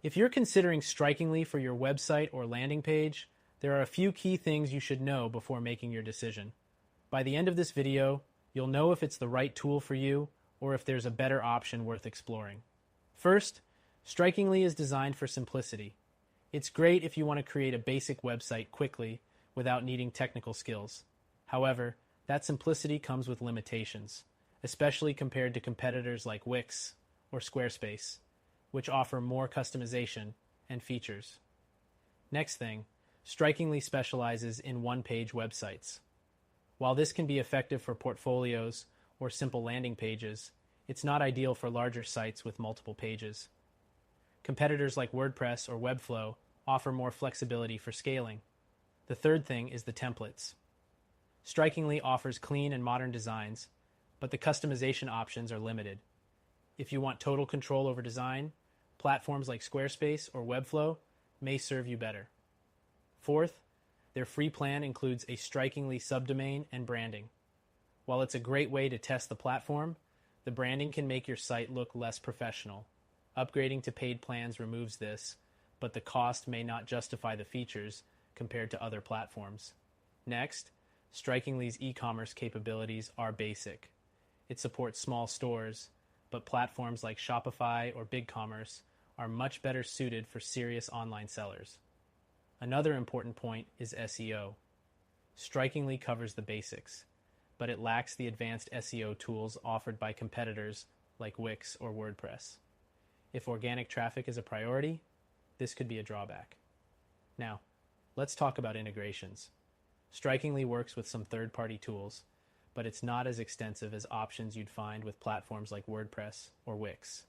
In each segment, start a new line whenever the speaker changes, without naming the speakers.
If you're considering Strikingly for your website or landing page, there are a few key things you should know before making your decision. By the end of this video, you'll know if it's the right tool for you or if there's a better option worth exploring. First, Strikingly is designed for simplicity. It's great if you want to create a basic website quickly without needing technical skills. However, that simplicity comes with limitations, especially compared to competitors like Wix or Squarespace, which offer more customization and features. Next thing, Strikingly specializes in one-page websites. While this can be effective for portfolios or simple landing pages, it's not ideal for larger sites with multiple pages. Competitors like WordPress or Webflow offer more flexibility for scaling. The third thing is the templates. Strikingly offers clean and modern designs, but the customization options are limited. If you want total control over design, platforms like Squarespace or Webflow may serve you better. Fourth, their free plan includes a Strikingly subdomain and branding. While it's a great way to test the platform, the branding can make your site look less professional. Upgrading to paid plans removes this, but the cost may not justify the features compared to other platforms. Next, Strikingly's e-commerce capabilities are basic. It supports small stores, but platforms like Shopify or BigCommerce are much better suited for serious online sellers. Another important point is SEO. Strikingly covers the basics, but it lacks the advanced SEO tools offered by competitors like Wix or WordPress. If organic traffic is a priority, this could be a drawback. Now, let's talk about integrations. Strikingly works with some third-party tools, but it's not as extensive as options you'd find with platforms like WordPress or Wix.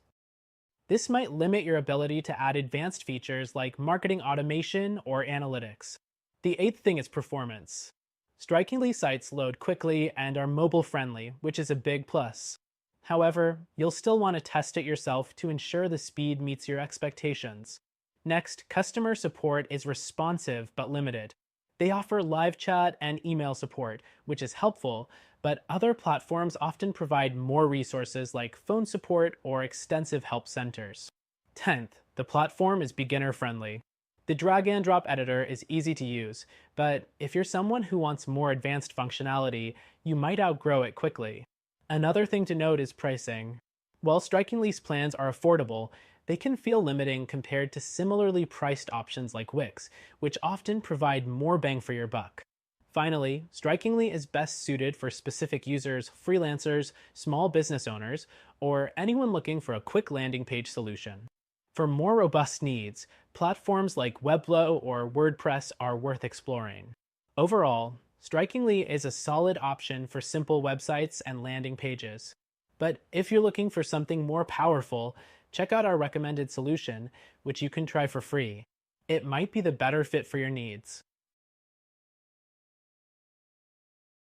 This might limit your ability to add advanced features like marketing automation or analytics. The eighth thing is performance. Strikingly sites load quickly and are mobile-friendly, which is a big plus. However, you'll still want to test it yourself to ensure the speed meets your expectations. Next, customer support is responsive but limited. They offer live chat and email support, which is helpful, but other platforms often provide more resources like phone support or extensive help centers. 10th, the platform is beginner-friendly. The drag-and-drop editor is easy to use, but if you're someone who wants more advanced functionality, you might outgrow it quickly. Another thing to note is pricing. While Strikingly's plans are affordable, they can feel limiting compared to similarly priced options like Wix, which often provide more bang for your buck. Finally, Strikingly is best suited for specific users, freelancers, small business owners, or anyone looking for a quick landing page solution. For more robust needs, platforms like Webflow or WordPress are worth exploring. Overall, Strikingly is a solid option for simple websites and landing pages. But if you're looking for something more powerful, check out our recommended solution, which you can try for free. It might be the better fit for your needs.